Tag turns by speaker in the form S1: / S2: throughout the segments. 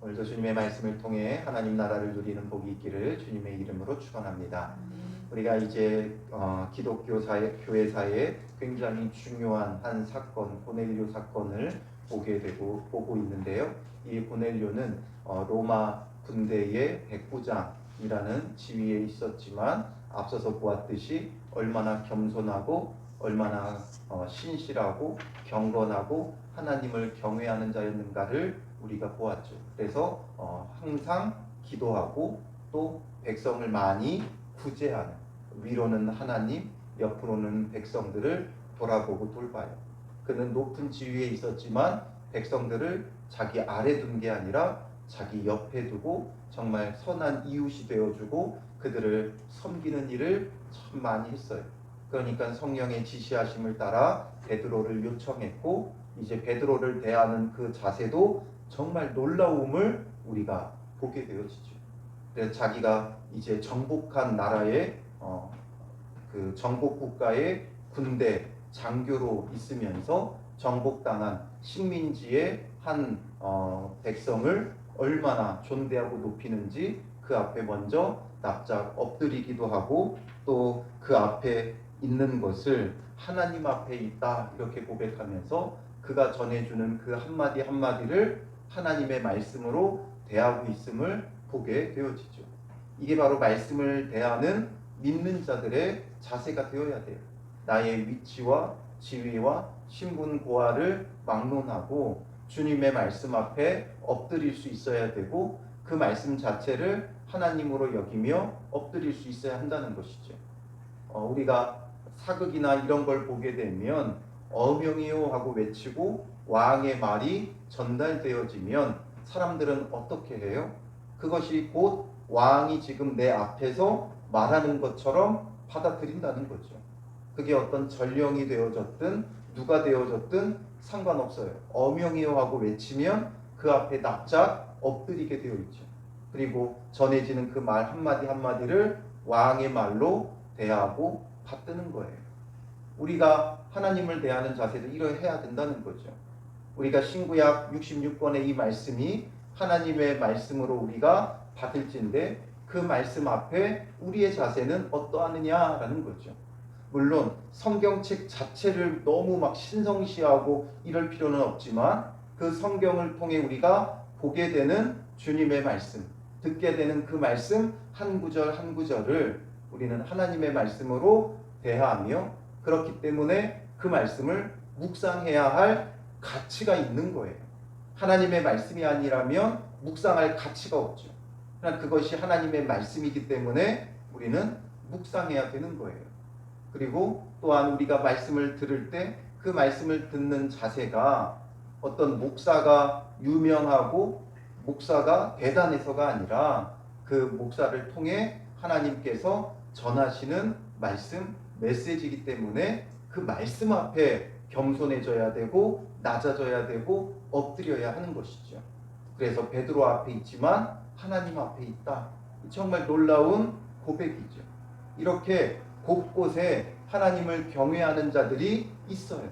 S1: 오늘도 주님의 말씀을 통해 하나님 나라를 누리는 복이 있기를 주님의 이름으로 축원합니다. 우리가 이제 기독교 사회, 교회사에 굉장히 중요한 한 사건, 고넬료 사건을 보고 있는데요. 이 고넬료는 로마 군대의 백부장이라는 지위에 있었지만 앞서서 보았듯이 얼마나 겸손하고 얼마나 신실하고 경건하고 하나님을 경외하는 자였는가를 우리가 보았죠. 그래서 항상 기도하고 또 백성을 많이 구제하는, 위로는 하나님, 옆으로는 백성들을 돌아보고 돌봐요. 그는 높은 지위에 있었지만 백성들을 자기 아래 둔 게 아니라 자기 옆에 두고 정말 선한 이웃이 되어주고 그들을 섬기는 일을 참 많이 했어요. 그러니까 성령의 지시하심을 따라 베드로를 요청했고, 이제 베드로를 대하는 그 자세도 정말 놀라움을 우리가 보게 되어지죠. 그래서 자기가 이제 정복한 나라의 그 정복 국가의 군대 장교로 있으면서 정복당한 식민지의 한 백성을 얼마나 존대하고 높이는지 그 앞에 먼저 납작 엎드리기도 하고, 또 그 앞에 있는 것을 하나님 앞에 있다 이렇게 고백하면서 그가 전해주는 그 한마디 한마디를 하나님의 말씀으로 대하고 있음을 보게 되어지죠. 이게 바로 말씀을 대하는 믿는 자들의 자세가 되어야 돼요. 나의 위치와 지위와 신분 고하를 막론하고 주님의 말씀 앞에 엎드릴 수 있어야 되고, 그 말씀 자체를 하나님으로 여기며 엎드릴 수 있어야 한다는 것이죠. 우리가 사극이나 이런 걸 보게 되면 어명이요 하고 외치고 왕의 말이 전달되어지면 사람들은 어떻게 해요? 그것이 곧 왕이 지금 내 앞에서 말하는 것처럼 받아들인다는 거죠. 그게 어떤 전령이 되어졌든 누가 되어졌든 상관없어요. 어명이요 하고 외치면 그 앞에 납작 엎드리게 되어 있죠. 그리고 전해지는 그 말 한마디 한마디를 왕의 말로 대하고 받드는 거예요. 우리가 하나님을 대하는 자세도 이러해야 된다는 거죠. 우리가 신구약 66권의 이 말씀이 하나님의 말씀으로 우리가 받을진데 그 말씀 앞에 우리의 자세는 어떠하느냐라는 거죠. 물론 성경책 자체를 너무 막 신성시하고 이럴 필요는 없지만 그 성경을 통해 우리가 보게 되는 주님의 말씀, 듣게 되는 그 말씀 한 구절 한 구절을 우리는 하나님의 말씀으로 대하며, 그렇기 때문에 그 말씀을 묵상해야 할 가치가 있는 거예요. 하나님의 말씀이 아니라면 묵상할 가치가 없죠. 그러나 그것이 하나님의 말씀이기 때문에 우리는 묵상해야 되는 거예요. 그리고 또한 우리가 말씀을 들을 때 그 말씀을 듣는 자세가 어떤 목사가 유명하고 목사가 대단해서가 아니라 그 목사를 통해 하나님께서 전하시는 말씀, 메시지이기 때문에 그 말씀 앞에 겸손해져야 되고 낮아져야 되고 엎드려야 하는 것이죠. 그래서 베드로 앞에 있지만 하나님 앞에 있다. 정말 놀라운 고백이죠. 이렇게 곳곳에 하나님을 경외하는 자들이 있어요.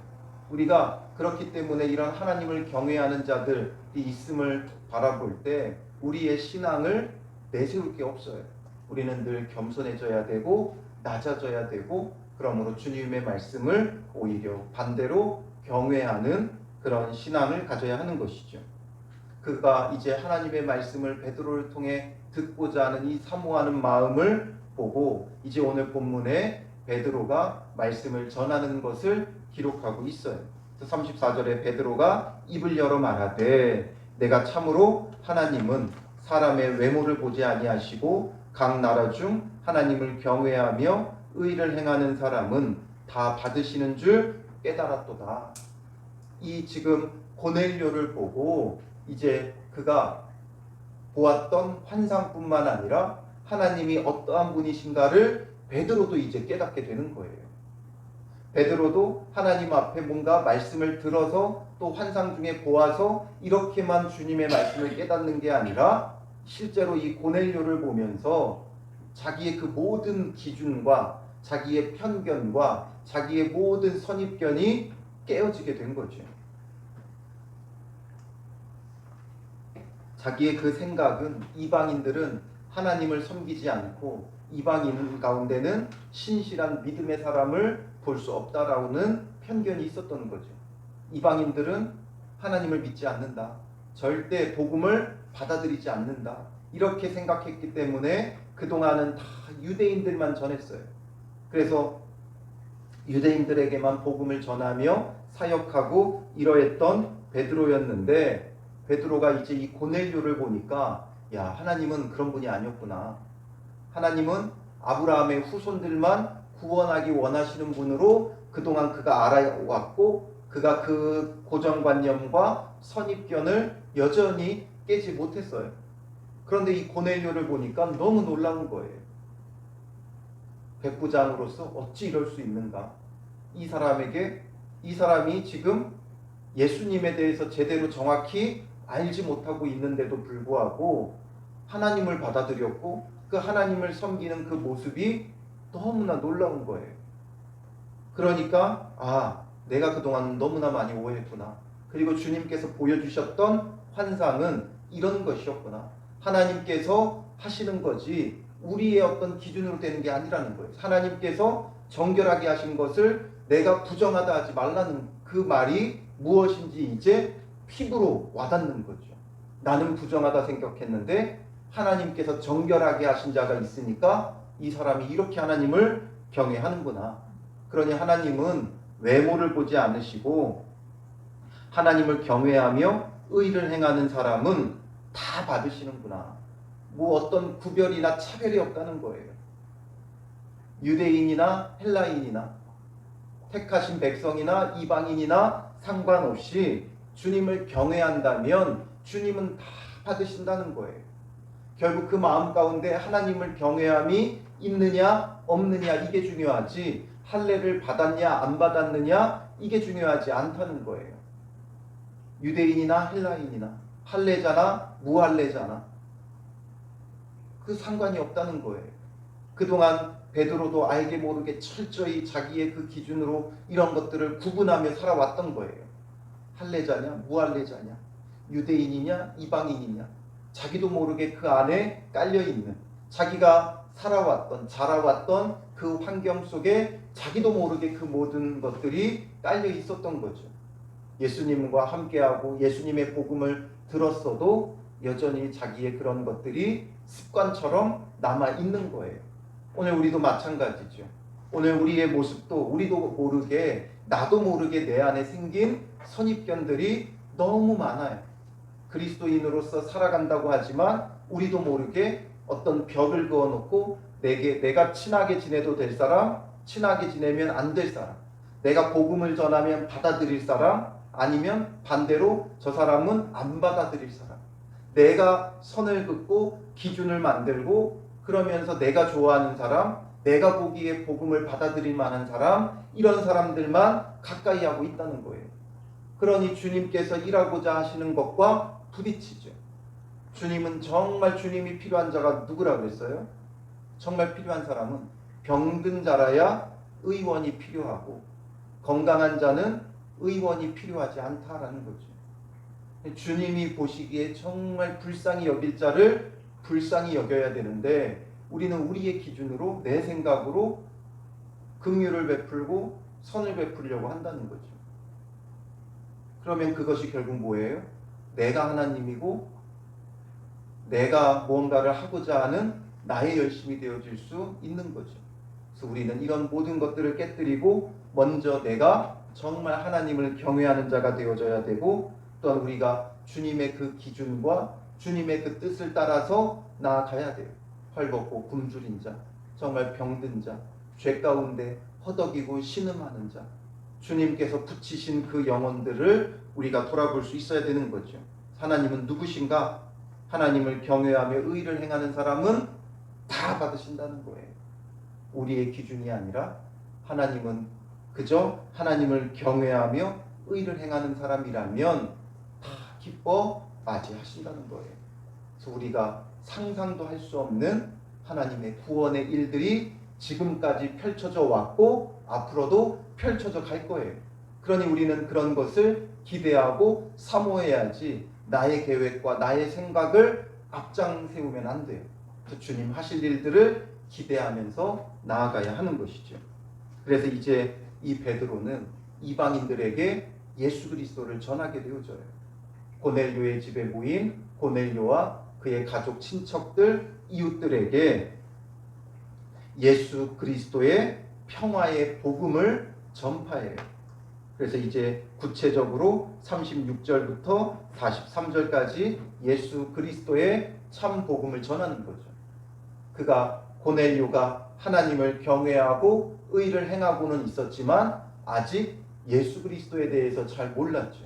S1: 우리가 그렇기 때문에 이런 하나님을 경외하는 자들이 있음을 바라볼 때 우리의 신앙을 내세울 게 없어요. 우리는 늘 겸손해져야 되고 낮아져야 되고, 그러므로 주님의 말씀을 오히려 반대로 경외하는 그런 신앙을 가져야 하는 것이죠. 그가 이제 하나님의 말씀을 베드로를 통해 듣고자 하는 이 사모하는 마음을 보고 이제 오늘 본문에 베드로가 말씀을 전하는 것을 기록하고 있어요. 34절에 베드로가 입을 열어 말하되 내가 참으로 하나님은 사람의 외모를 보지 아니하시고 각 나라 중 하나님을 경외하며 의를 행하는 사람은 다 받으시는 줄 깨달았도다. 이 지금 고넬료를 보고 이제 그가 보았던 환상뿐만 아니라 하나님이 어떠한 분이신가를 베드로도 이제 깨닫게 되는 거예요. 베드로도 하나님 앞에 뭔가 말씀을 들어서 또 환상 중에 보아서 이렇게만 주님의 말씀을 깨닫는 게 아니라 실제로 이 고넬료를 보면서 자기의 그 모든 기준과 자기의 편견과 자기의 모든 선입견이 깨어지게 된 거죠. 자기의 그 생각은 이방인들은 하나님을 섬기지 않고 이방인 가운데는 신실한 믿음의 사람을 볼 수 없다라는 편견이 있었던 거죠. 이방인들은 하나님을 믿지 않는다. 절대 복음을 받아들이지 않는다. 이렇게 생각했기 때문에 그동안은 다 유대인들만 전했어요. 그래서 유대인들에게만 복음을 전하며 사역하고 이러했던 베드로였는데, 베드로가 이제 이 고넬료를 보니까 야, 하나님은 그런 분이 아니었구나. 하나님은 아브라함의 후손들만 구원하기 원하시는 분으로 그동안 그가 알아왔고, 그가 그 고정관념과 선입견을 여전히 깨지 못했어요. 그런데 이 고넬료를 보니까 너무 놀라운 거예요. 백부장으로서 어찌 이럴 수 있는가? 이 사람이 지금 예수님에 대해서 제대로 정확히 알지 못하고 있는데도 불구하고 하나님을 받아들였고 그 하나님을 섬기는 그 모습이 너무나 놀라운 거예요. 그러니까 내가 그동안 너무나 많이 오해했구나. 그리고 주님께서 보여주셨던 환상은 이런 것이었구나. 하나님께서 하시는 거지 우리의 어떤 기준으로 되는 게 아니라는 거예요. 하나님께서 정결하게 하신 것을 내가 부정하다 하지 말라는 그 말이 무엇인지 이제 피부로 와닿는 거죠. 나는 부정하다 생각했는데 하나님께서 정결하게 하신 자가 있으니까 이 사람이 이렇게 하나님을 경외하는구나. 그러니 하나님은 외모를 보지 않으시고 하나님을 경외하며 의를 행하는 사람은 다 받으시는구나. 뭐 어떤 구별이나 차별이 없다는 거예요. 유대인이나 헬라인이나 택하신 백성이나 이방인이나 상관없이 주님을 경외한다면 주님은 다 받으신다는 거예요. 결국 그 마음 가운데 하나님을 경외함이 있느냐 없느냐 이게 중요하지, 할례를 받았냐 안 받았느냐 이게 중요하지 않다는 거예요. 유대인이나 헬라인이나 할례자나 무할례자나 그 상관이 없다는 거예요. 그동안 베드로도 알게 모르게 철저히 자기의 그 기준으로 이런 것들을 구분하며 살아왔던 거예요. 할례자냐 무할례자냐, 유대인이냐 이방인이냐, 자기도 모르게 그 안에 깔려있는, 자기가 살아왔던 자라왔던 그 환경 속에 자기도 모르게 그 모든 것들이 깔려 있었던 거죠. 예수님과 함께하고 예수님의 복음을 들었어도 여전히 자기의 그런 것들이 습관처럼 남아있는 거예요. 오늘 우리도 마찬가지죠. 오늘 우리의 모습도 우리도 모르게 나도 모르게 내 안에 생긴 선입견들이 너무 많아요. 그리스도인으로서 살아간다고 하지만 우리도 모르게 어떤 벽을 그어놓고 내가 친하게 지내도 될 사람, 친하게 지내면 안 될 사람, 내가 복음을 전하면 받아들일 사람, 아니면 반대로 저 사람은 안 받아들일 사람, 내가 선을 긋고 기준을 만들고 그러면서 내가 좋아하는 사람, 내가 보기에 복음을 받아들일 만한 사람, 이런 사람들만 가까이 하고 있다는 거예요. 그러니 주님께서 일하고자 하시는 것과 부딪히죠. 주님은 정말 주님이 필요한 자가 누구라 그랬어요? 정말 필요한 사람은 병든 자라야 의원이 필요하고 건강한 자는 의원이 필요하지 않다라는 거죠. 주님이 보시기에 정말 불쌍히 여길 자를 불쌍히 여겨야 되는데 우리는 우리의 기준으로 내 생각으로 긍휼을 베풀고 선을 베풀려고 한다는 거죠. 그러면 그것이 결국 뭐예요? 내가 하나님이고 내가 무언가를 하고자 하는 나의 열심이 되어질 수 있는 거죠. 그래서 우리는 이런 모든 것들을 깨뜨리고 먼저 내가 정말 하나님을 경외하는 자가 되어져야 되고, 또한 우리가 주님의 그 기준과 주님의 그 뜻을 따라서 나아가야 돼요. 헐벗고 굶주린 자, 정말 병든 자, 죄 가운데 허덕이고 신음하는 자, 주님께서 붙이신 그 영혼들을 우리가 돌아볼 수 있어야 되는 거죠. 하나님은 누구신가? 하나님을 경외하며 의를 행하는 사람은 다 받으신다는 거예요. 우리의 기준이 아니라 하나님은 그저 하나님을 경외하며 의를 행하는 사람이라면 다 기뻐 맞이하신다는 거예요. 그래서 우리가 상상도 할 수 없는 하나님의 구원의 일들이 지금까지 펼쳐져 왔고 앞으로도 펼쳐져 갈 거예요. 그러니 우리는 그런 것을 기대하고 사모해야지, 나의 계획과 나의 생각을 앞장 세우면 안 돼요. 그래서 주님 하실 일들을 기대하면서 나아가야 하는 것이죠. 그래서 이제 이 베드로는 이방인들에게 예수 그리스도를 전하게 되어져요. 고넬료의 집에 모인 고넬료와 그의 가족, 친척들, 이웃들에게 예수 그리스도의 평화의 복음을 전파해요. 그래서 이제 구체적으로 36절부터 43절까지 예수 그리스도의 참 복음을 전하는 거죠. 그가 고넬료가 하나님을 경외하고 의를 행하고는 있었지만 아직 예수 그리스도에 대해서 잘 몰랐죠.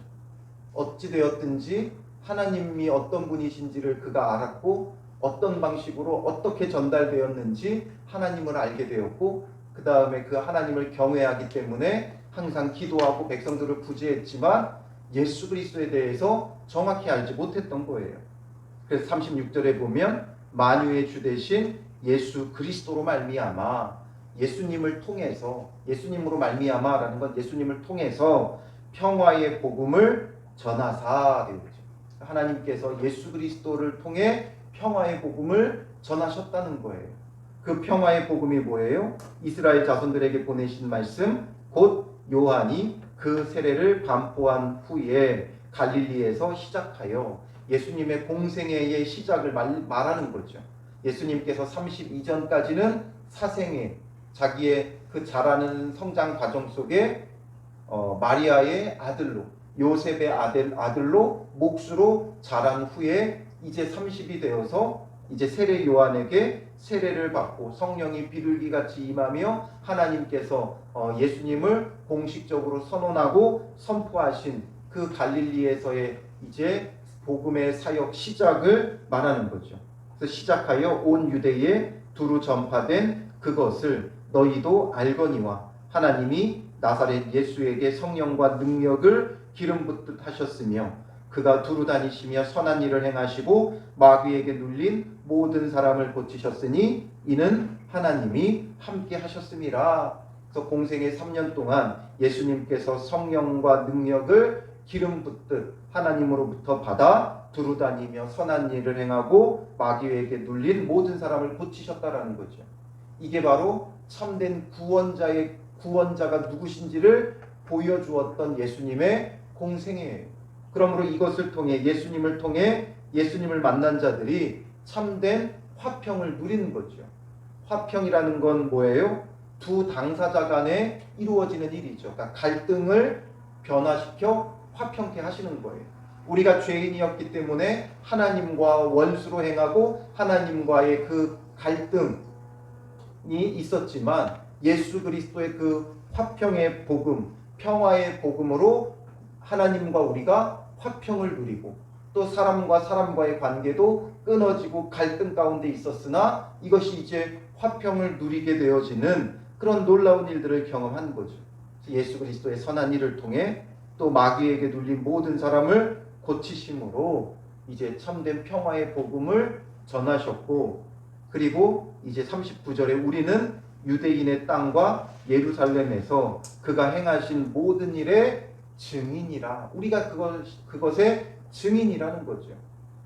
S1: 어찌되었든지 하나님이 어떤 분이신지를 그가 알았고 어떤 방식으로 어떻게 전달되었는지 하나님을 알게 되었고 그 다음에 그 하나님을 경외하기 때문에 항상 기도하고 백성들을 구제했지만 예수 그리스도에 대해서 정확히 알지 못했던 거예요. 그래서 36절에 보면 만유의 주 되신 예수 그리스도로 말미암아 예수님을 통해서 예수님으로 말미암아라는 건 예수님을 통해서 평화의 복음을 전하사 되죠. 하나님께서 예수 그리스도를 통해 평화의 복음을 전하셨다는 거예요. 그 평화의 복음이 뭐예요? 이스라엘 자손들에게 보내신 말씀 곧 요한이 그 세례를 반포한 후에 갈릴리에서 시작하여 예수님의 공생애의 시작을 말하는 거죠. 예수님께서 32전까지는 사생애 자기의 그 자라는 성장 과정 속에 마리아의 아들로 요셉의 아들로 몫으로 자란 후에 이제 30이 되어서 이제 세례 요한에게 세례를 받고 성령이 비둘기같이 임하며 하나님께서 예수님을 공식적으로 선언하고 선포하신 그 갈릴리에서의 이제 복음의 사역 시작을 말하는 거죠. 그래서 시작하여 온 유대에 두루 전파된 그것을 너희도 알거니와 하나님이 나사렛 예수에게 성령과 능력을 기름 붓듯 하셨으며 그가 두루 다니시며 선한 일을 행하시고 마귀에게 눌린 모든 사람을 고치셨으니 이는 하나님이 함께 하셨음이라. 그래서 공생의 3년 동안 예수님께서 성령과 능력을 기름 붓듯 하나님으로부터 받아 두루 다니며 선한 일을 행하고 마귀에게 눌린 모든 사람을 고치셨다라는 거죠. 이게 바로 참된 구원자가 누구신지를 보여주었던 예수님의 공생애예요. 그러므로 이것을 통해 예수님을 통해 예수님을 만난 자들이 참된 화평을 누리는 거죠. 화평이라는 건 뭐예요? 두 당사자 간에 이루어지는 일이죠. 그러니까 갈등을 변화시켜 화평케 하시는 거예요. 우리가 죄인이었기 때문에 하나님과 원수로 행하고 하나님과의 그 갈등이 있었지만 예수 그리스도의 그 화평의 복음, 평화의 복음으로 하나님과 우리가 화평을 누리고 또 사람과 사람과의 관계도 끊어지고 갈등 가운데 있었으나 이것이 이제 화평을 누리게 되어지는 그런 놀라운 일들을 경험한 거죠. 예수 그리스도의 선한 일을 통해 또 마귀에게 눌린 모든 사람을 고치심으로 이제 참된 평화의 복음을 전하셨고 그리고 이제 39절에 우리는 유대인의 땅과 예루살렘에서 그가 행하신 모든 일의 증인이라. 우리가 그것의 증인이라는 거죠.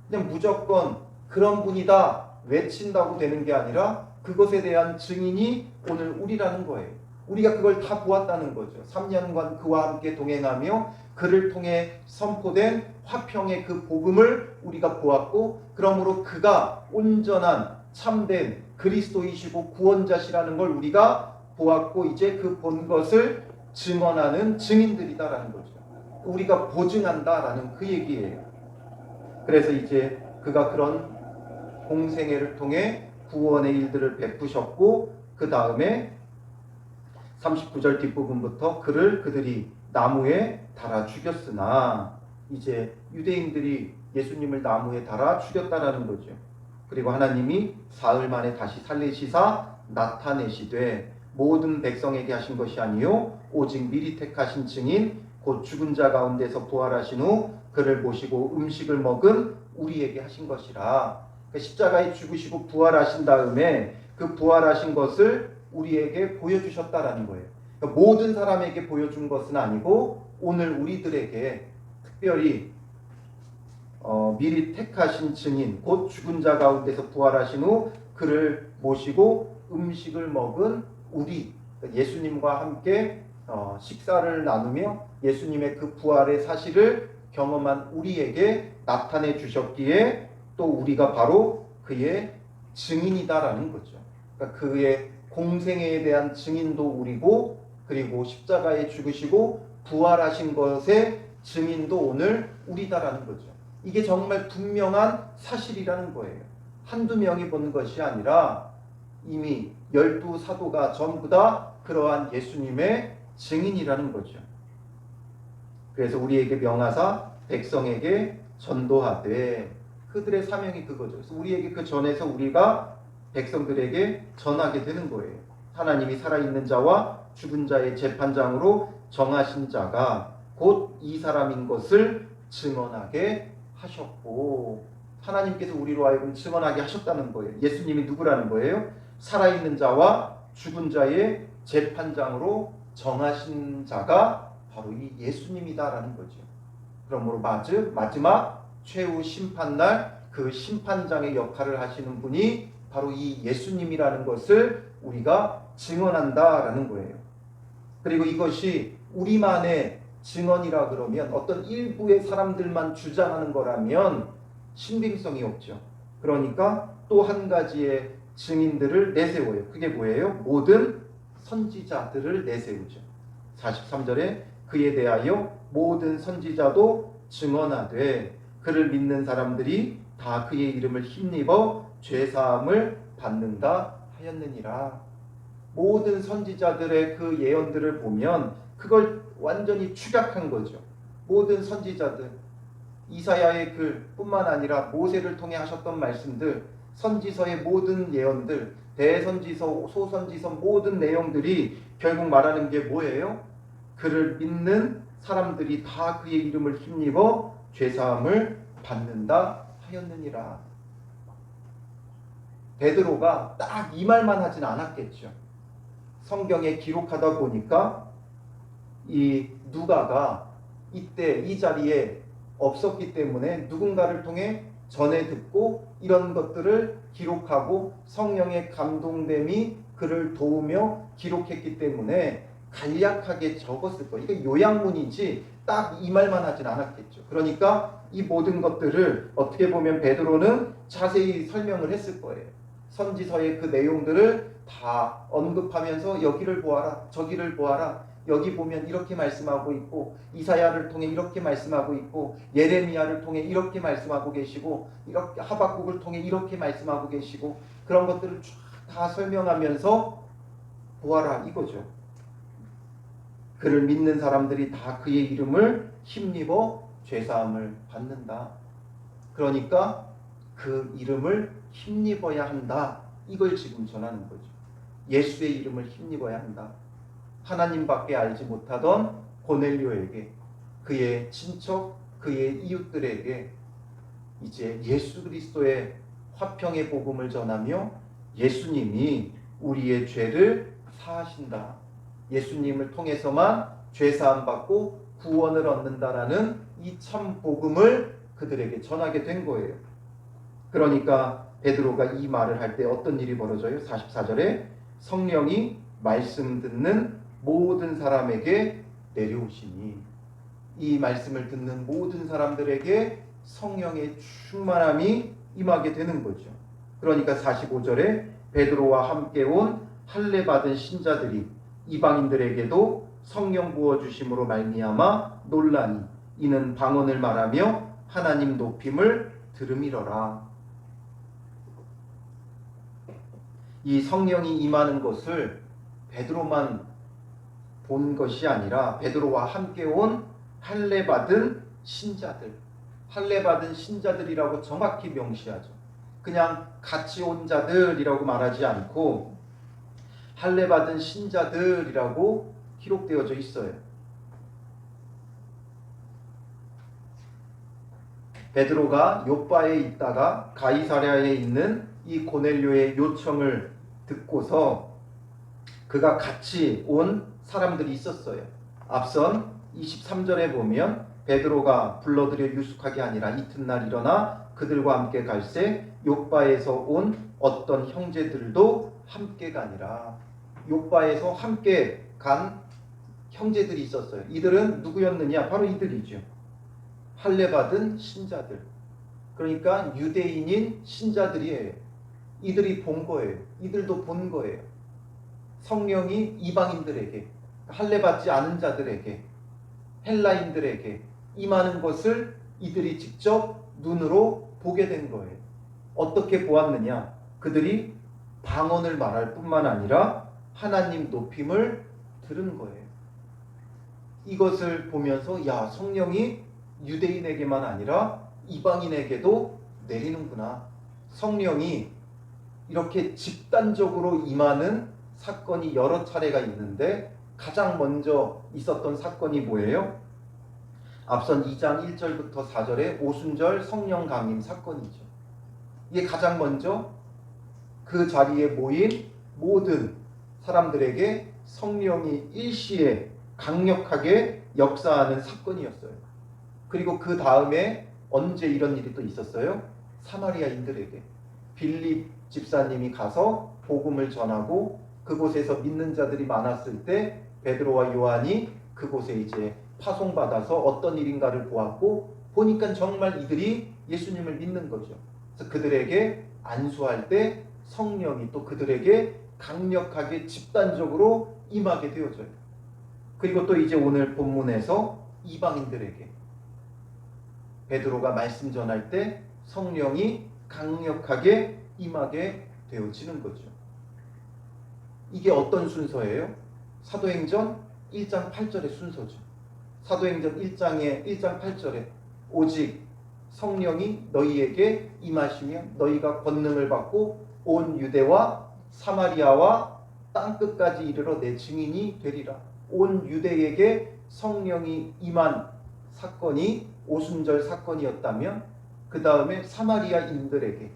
S1: 그냥 무조건 그런 분이다 외친다고 되는 게 아니라 그것에 대한 증인이 오늘 우리라는 거예요. 우리가 그걸 다 보았다는 거죠. 3년간 그와 함께 동행하며 그를 통해 선포된 화평의 그 복음을 우리가 보았고 그러므로 그가 온전한 참된 그리스도이시고 구원자시라는 걸 우리가 보았고 이제 그 본 것을 증언하는 증인들이다라는 거죠. 우리가 보증한다라는 그 얘기예요. 그래서 이제 그가 그런 공생애를 통해 구원의 일들을 베푸셨고 그 다음에 39절 뒷부분부터 그들이 나무에 달아 죽였으나 이제 유대인들이 예수님을 나무에 달아 죽였다라는 거죠. 그리고 하나님이 사흘 만에 다시 살리시사 나타내시되 모든 백성에게 하신 것이 아니요 오직 미리 택하신 증인 곧 죽은 자 가운데서 부활하신 후 그를 모시고 음식을 먹은 우리에게 하신 것이라. 그러니까 십자가에 죽으시고 부활하신 다음에 그 부활하신 것을 우리에게 보여주셨다라는 거예요. 그러니까 모든 사람에게 보여준 것은 아니고 오늘 우리들에게 특별히 미리 택하신 증인 곧 죽은 자 가운데서 부활하신 후 그를 모시고 음식을 먹은 우리 예수님과 함께 식사를 나누며 예수님의 그 부활의 사실을 경험한 우리에게 나타내 주셨기에 또 우리가 바로 그의 증인이다라는 거죠. 그러니까 그의 공생애에 대한 증인도 우리고 그리고 십자가에 죽으시고 부활하신 것의 증인도 오늘 우리다라는 거죠. 이게 정말 분명한 사실이라는 거예요. 한두 명이 본 것이 아니라 이미 12사도가 전부 다 그러한 예수님의 증인이라는 거죠. 그래서 우리에게 명하사 백성에게 전도하되 그들의 사명이 그거죠. 그래서 우리에게 그 전에서 우리가 백성들에게 전하게 되는 거예요. 하나님이 살아있는 자와 죽은 자의 재판장으로 정하신 자가 곧 이 사람인 것을 증언하게 하셨고 하나님께서 우리로 하여금 증언하게 하셨다는 거예요. 예수님이 누구라는 거예요? 살아있는 자와 죽은 자의 재판장으로 정하신 자가 바로 이 예수님이다라는 거죠. 그러므로 마지막 최후 심판날 그 심판장의 역할을 하시는 분이 바로 이 예수님이라는 것을 우리가 증언한다라는 거예요. 그리고 이것이 우리만의 증언이라 그러면 어떤 일부의 사람들만 주장하는 거라면 신빙성이 없죠. 그러니까 또 한 가지의 증인들을 내세워요. 그게 뭐예요? 모든 선지자들을 내세우죠. 43절에 그에 대하여 모든 선지자도 증언하되 그를 믿는 사람들이 다 그의 이름을 힘입어 죄사함을 받는다 하였느니라. 모든 선지자들의 그 예언들을 보면 그걸 완전히 축약한 거죠. 모든 선지자들, 이사야의 글뿐만 아니라 모세를 통해 하셨던 말씀들, 선지서의 모든 예언들, 대선지서, 소선지서 모든 내용들이 결국 말하는 게 뭐예요? 그를 믿는 사람들이 다 그의 이름을 힘입어 죄사함을 받는다 하였느니라. 베드로가 딱 이 말만 하진 않았겠죠. 성경에 기록하다 보니까 이 누가가 이때 이 자리에 없었기 때문에 누군가를 통해 전해 듣고 이런 것들을 기록하고 성령의 감동됨이 그를 도우며 기록했기 때문에 간략하게 적었을 거예요. 이게 요약문이지 딱 이 말만 하진 않았겠죠. 그러니까 이 모든 것들을 어떻게 보면 베드로는 자세히 설명을 했을 거예요. 선지서의 그 내용들을 다 언급하면서 여기를 보아라, 저기를 보아라, 여기 보면 이렇게 말씀하고 있고 이사야를 통해 이렇게 말씀하고 있고 예레미야를 통해 이렇게 말씀하고 계시고 이렇게 하박국을 통해 이렇게 말씀하고 계시고 그런 것들을 쫙 다 설명하면서 보아라 이거죠. 그를 믿는 사람들이 다 그의 이름을 힘입어 죄사함을 받는다. 그러니까 그 이름을 힘입어야 한다. 이걸 지금 전하는 거죠. 예수의 이름을 힘입어야 한다. 하나님밖에 알지 못하던 고넬료에게, 그의 친척, 그의 이웃들에게 이제 예수 그리스도의 화평의 복음을 전하며 예수님이 우리의 죄를 사하신다. 예수님을 통해서만 죄사함 받고 구원을 얻는다라는 이 참 복음을 그들에게 전하게 된 거예요. 그러니까 베드로가 이 말을 할 때 어떤 일이 벌어져요? 44절에 성령이 말씀 듣는 모든 사람에게 내려오시니, 이 말씀을 듣는 모든 사람들에게 성령의 충만함이 임하게 되는 거죠. 그러니까 45절에 베드로와 함께 온 할례 받은 신자들이 이방인들에게도 성령 부어 주심으로 말미암아 놀라니 이는 방언을 말하며 하나님 높임을 들음이러라. 이 성령이 임하는 것을 베드로만 본 것이 아니라 베드로와 함께 온 할례 받은 신자들, 할례 받은 신자들이라고 정확히 명시하죠. 그냥 같이 온 자들이라고 말하지 않고 할례 받은 신자들이라고 기록되어져 있어요. 베드로가 욥바에 있다가 가이사랴에 있는 이 고넬료의 요청을 듣고서 그가 같이 온 사람들이 있었어요. 앞선 23절에 보면 베드로가 불러들여 유숙하게 아니라 이튿날 일어나 그들과 함께 갈새 욥바에서 온 어떤 형제들도 함께 가니라. 욥바에서 함께 간 형제들이 있었어요. 이들은 누구였느냐? 바로 이들이죠. 할례받은 신자들. 그러니까 유대인인 신자들이에요. 이들이 본 거예요. 이들도 본 거예요. 성령이 이방인들에게, 할례받지 않은 자들에게, 헬라인들에게 임하는 것을 이들이 직접 눈으로 보게 된 거예요. 어떻게 보았느냐? 그들이 방언을 말할 뿐만 아니라 하나님 높임을 들은 거예요. 이것을 보면서 야, 성령이 유대인에게만 아니라 이방인에게도 내리는구나. 성령이 이렇게 집단적으로 임하는 사건이 여러 차례가 있는데 가장 먼저 있었던 사건이 뭐예요? 앞선 2장 1절부터 4절의 오순절 성령 강림 사건이죠. 이게 가장 먼저 그 자리에 모인 모든 사람들에게 성령이 일시에 강력하게 역사하는 사건이었어요. 그리고 그 다음에 언제 이런 일이 또 있었어요? 사마리아인들에게 빌립 집사님이 가서 복음을 전하고 그곳에서 믿는 자들이 많았을 때 베드로와 요한이 그곳에 이제 파송받아서 어떤 일인가를 보았고 보니까 정말 이들이 예수님을 믿는 거죠. 그래서 그들에게 안수할 때 성령이 또 그들에게 강력하게 집단적으로 임하게 되어져요. 그리고 또 이제 오늘 본문에서 이방인들에게 베드로가 말씀 전할 때 성령이 강력하게 임하게 되어지는 거죠. 이게 어떤 순서예요? 사도행전 1장 8절의 순서죠. 사도행전 1장 8절에 오직 성령이 너희에게 임하시면 너희가 권능을 받고 온 유대와 사마리아와 땅끝까지 이르러 내 증인이 되리라. 온 유대에게 성령이 임한 사건이 오순절 사건이었다면 그 다음에 사마리아인들에게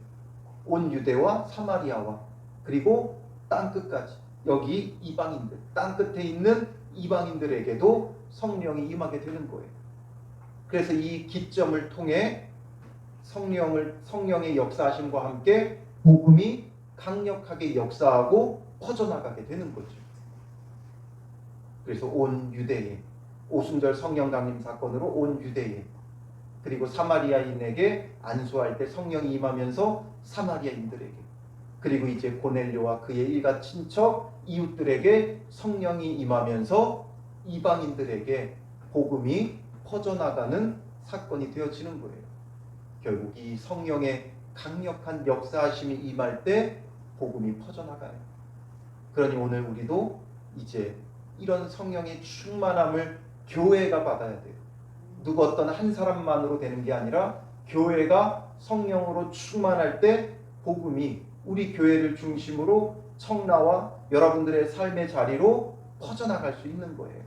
S1: 온 유대와 사마리아와 그리고 땅끝까지 여기 이방인들 땅끝에 있는 이방인들에게도 성령이 임하게 되는 거예요. 그래서 이 기점을 통해 성령의 역사하심과 함께 복음이 강력하게 역사하고 퍼져나가게 되는 거죠. 그래서 온 유대에 오순절 성령 강림 사건으로 온 유대에 그리고 사마리아인에게 안수할 때 성령이 임하면서 사마리아인들에게 그리고 이제 고넬료와 그의 일가 친척 이웃들에게 성령이 임하면서 이방인들에게 복음이 퍼져나가는 사건이 되어지는 거예요. 결국 이 성령의 강력한 역사하심이 임할 때 복음이 퍼져나가요. 그러니 오늘 우리도 이제 이런 성령의 충만함을 교회가 받아야 돼요. 누구 어떤 한 사람만으로 되는 게 아니라 교회가 성령으로 충만할 때 복음이 우리 교회를 중심으로 청라와 여러분들의 삶의 자리로 퍼져나갈 수 있는 거예요.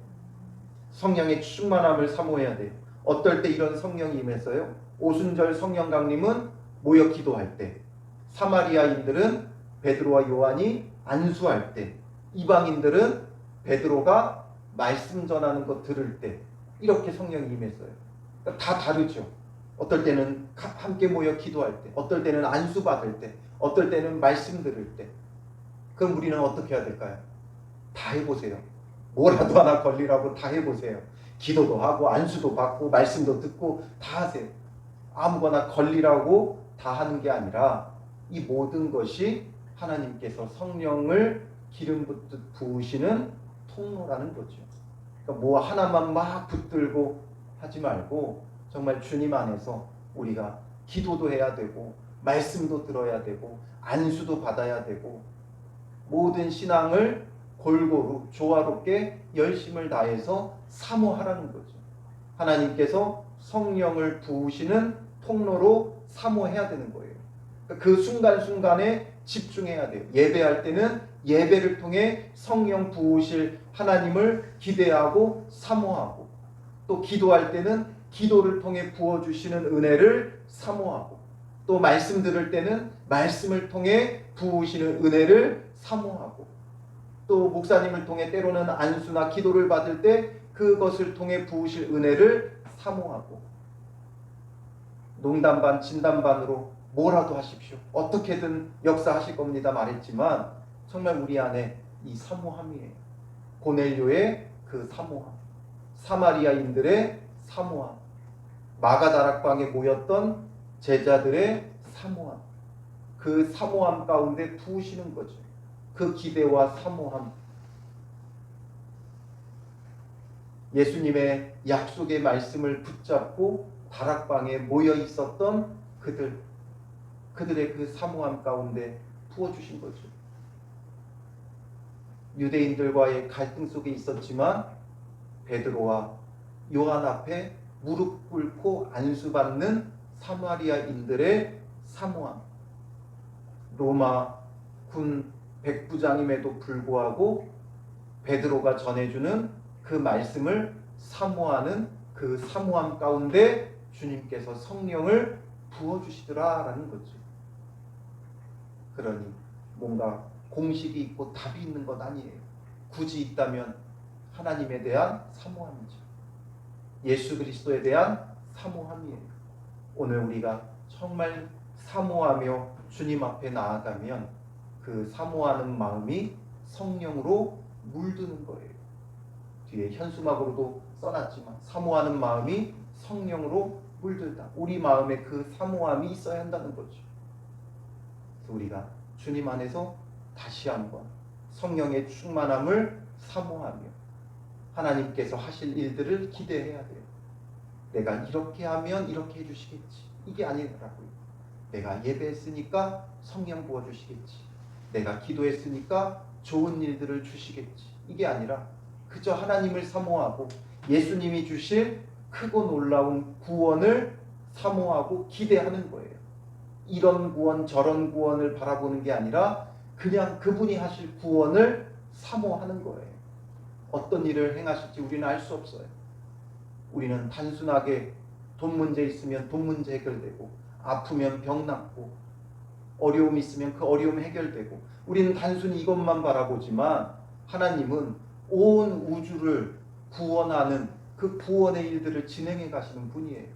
S1: 성령의 충만함을 사모해야 돼요. 어떨 때 이런 성령이 임했어요? 오순절 성령 강림은 모여 기도할 때, 사마리아인들은 베드로와 요한이 안수할 때, 이방인들은 베드로가 말씀 전하는 거 들을 때 이렇게 성령이 임했어요. 그러니까 다 다르죠. 어떨 때는 함께 모여 기도할 때, 어떨 때는 안수 받을 때, 어떨 때는 말씀 들을 때. 그럼 우리는 어떻게 해야 될까요? 다 해보세요. 뭐라도 하나 걸리라고 다 해보세요. 기도도 하고 안수도 받고 말씀도 듣고 다 하세요. 아무거나 걸리라고 다 하는 게 아니라 이 모든 것이 하나님께서 성령을 기름 붓듯 부으시는 통로라는 거죠. 그러니까 뭐 하나만 막 붙들고 하지 말고 정말 주님 안에서 우리가 기도도 해야 되고 말씀도 들어야 되고 안수도 받아야 되고 모든 신앙을 골고루 조화롭게 열심을 다해서 사모하라는 거죠. 하나님께서 성령을 부으시는 통로로 사모해야 되는 거예요. 그러니까 그 순간순간에 집중해야 돼요. 예배할 때는 예배를 통해 성령 부으실 하나님을 기대하고 사모하고 또 기도할 때는 기도를 통해 부어주시는 은혜를 사모하고 또 말씀 들을 때는 말씀을 통해 부으시는 은혜를 사모하고 또 목사님을 통해 때로는 안수나 기도를 받을 때 그것을 통해 부으실 은혜를 사모하고 농담 반 진담 반으로 뭐라도 하십시오. 어떻게든 역사하실 겁니다 말했지만 정말 우리 안에 이 사모함이에요. 고넬료의 그 사모함, 사마리아인들의 사모함, 마가다락방에 모였던 제자들의 사모함, 그 사모함 가운데 부으시는 거죠. 그 기대와 사모함, 예수님의 약속의 말씀을 붙잡고 다락방에 모여 있었던 그들의 그 사모함 가운데 부어주신 거죠. 유대인들과의 갈등 속에 있었지만 베드로와 요한 앞에 무릎 꿇고 안수받는 사마리아인들의 사모함, 로마 군 백부장임에도 불구하고 베드로가 전해주는 그 말씀을 사모하는 그 사모함 가운데 주님께서 성령을 부어주시더라라는 거죠. 그러니 뭔가 공식이 있고 답이 있는 것 아니에요. 굳이 있다면 하나님에 대한 사모함이죠. 예수 그리스도에 대한 사모함이에요. 오늘 우리가 정말 사모하며 주님 앞에 나아가면 그 사모하는 마음이 성령으로 물드는 거예요. 뒤에 현수막으로도 써놨지만 사모하는 마음이 성령으로 물들다. 우리 마음에 그 사모함이 있어야 한다는 거죠. 그래서 우리가 주님 안에서 다시 한번 성령의 충만함을 사모하며 하나님께서 하실 일들을 기대해야 돼요. 내가 이렇게 하면 이렇게 해주시겠지. 이게 아니더라고요. 내가 예배했으니까 성령 부어주시겠지. 내가 기도했으니까 좋은 일들을 주시겠지. 이게 아니라 그저 하나님을 사모하고 예수님이 주실 크고 놀라운 구원을 사모하고 기대하는 거예요. 이런 구원 저런 구원을 바라보는 게 아니라 그냥 그분이 하실 구원을 사모하는 거예요. 어떤 일을 행하실지 우리는 알 수 없어요. 우리는 단순하게 돈 문제 있으면 돈 문제 해결되고, 아프면 병 낫고, 어려움 있으면 그 어려움 해결되고, 우리는 단순히 이것만 바라보지만 하나님은 온 우주를 구원하는 그 구원의 일들을 진행해 가시는 분이에요.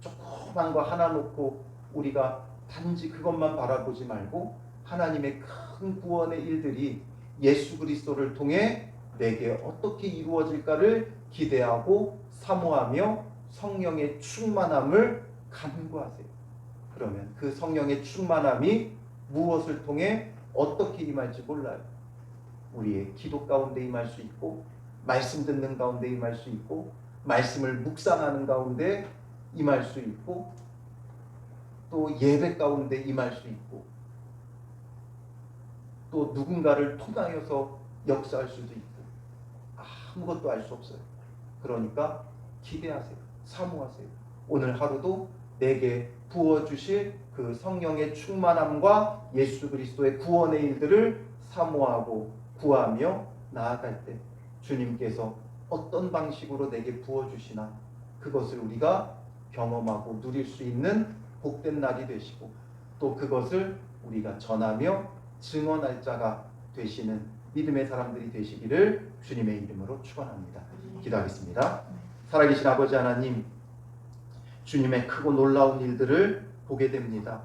S1: 조그만 거 하나 놓고 우리가 단지 그것만 바라보지 말고 하나님의 큰 구원의 일들이 예수 그리스도를 통해 내게 어떻게 이루어질까를 기대하고 사모하며 성령의 충만함을 간구하세요. 그러면 그 성령의 충만함이 무엇을 통해 어떻게 임할지 몰라요. 우리의 기도 가운데 임할 수 있고, 말씀 듣는 가운데 임할 수 있고, 말씀을 묵상하는 가운데 임할 수 있고, 또 예배 가운데 임할 수 있고, 또 누군가를 통하여서 역사할 수도 있고, 아무것도 알 수 없어요. 그러니까 기대하세요. 사모하세요. 오늘 하루도 내게 부어주실 그 성령의 충만함과 예수 그리스도의 구원의 일들을 사모하고 구하며 나아갈 때 주님께서 어떤 방식으로 내게 부어주시나 그것을 우리가 경험하고 누릴 수 있는 복된 날이 되시고, 또 그것을 우리가 전하며 증언할 자가 되시는 믿음의 사람들이 되시기를 주님의 이름으로 축원합니다. 기도하겠습니다. 살아계신 아버지 하나님, 주님의 크고 놀라운 일들을 보게 됩니다.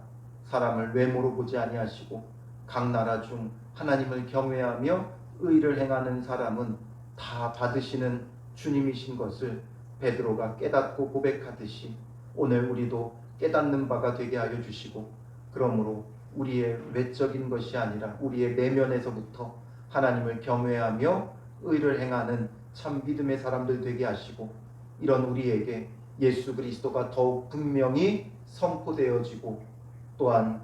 S1: 사람을 외모로 보지 아니하시고 각 나라 중 하나님을 경외하며 의를 행하는 사람은 다 받으시는 주님이신 것을 베드로가 깨닫고 고백하듯이 오늘 우리도 깨닫는 바가 되게 하여 주시고, 그러므로 우리의 외적인 것이 아니라 우리의 내면에서부터 하나님을 경외하며 의를 행하는 참 믿음의 사람들 되게 하시고, 이런 우리에게 예수 그리스도가 더욱 분명히 선포되어지고, 또한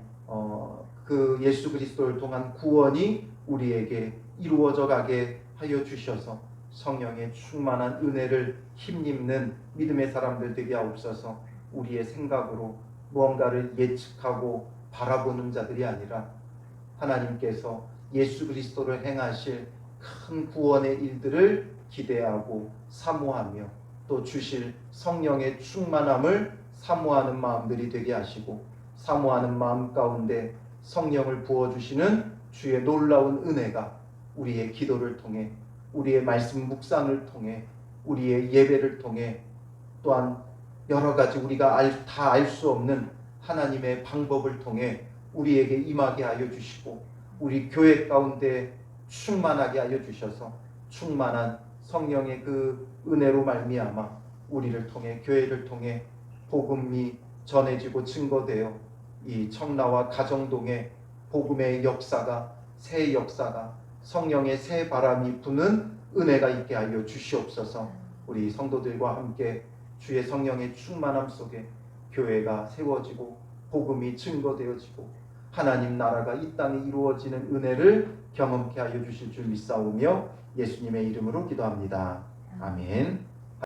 S1: 그 예수 그리스도를 통한 구원이 우리에게 이루어져 가게 하여 주셔서 성령의 충만한 은혜를 힘입는 믿음의 사람들 되게 하옵소서. 우리의 생각으로 무언가를 예측하고 바라보는 자들이 아니라 하나님께서 예수 그리스도를 행하실 큰 구원의 일들을 기대하고 사모하며 또 주실 성령의 충만함을 사모하는 마음들이 되게 하시고, 사모하는 마음 가운데 성령을 부어주시는 주의 놀라운 은혜가 우리의 기도를 통해, 우리의 말씀 묵상을 통해, 우리의 예배를 통해 또한 여러 가지 우리가 다 알 수 없는 하나님의 방법을 통해 우리에게 임하게 하여 주시고 우리 교회 가운데 충만하게 하여 주셔서 충만한 성령의 그 은혜로 말미암아 우리를 통해 교회를 통해 복음이 전해지고 증거되어 이 청라와 가정동에 복음의 역사가 새 역사가 성령의 새 바람이 부는 은혜가 있게 하여 주시옵소서. 우리 성도들과 함께 주의 성령의 충만함 속에 교회가 세워지고 복음이 증거되어지고 하나님 나라가 이 땅에 이루어지는 은혜를 경험케 하여 주실 줄 믿사오며 예수님의 이름으로 기도합니다. 아멘.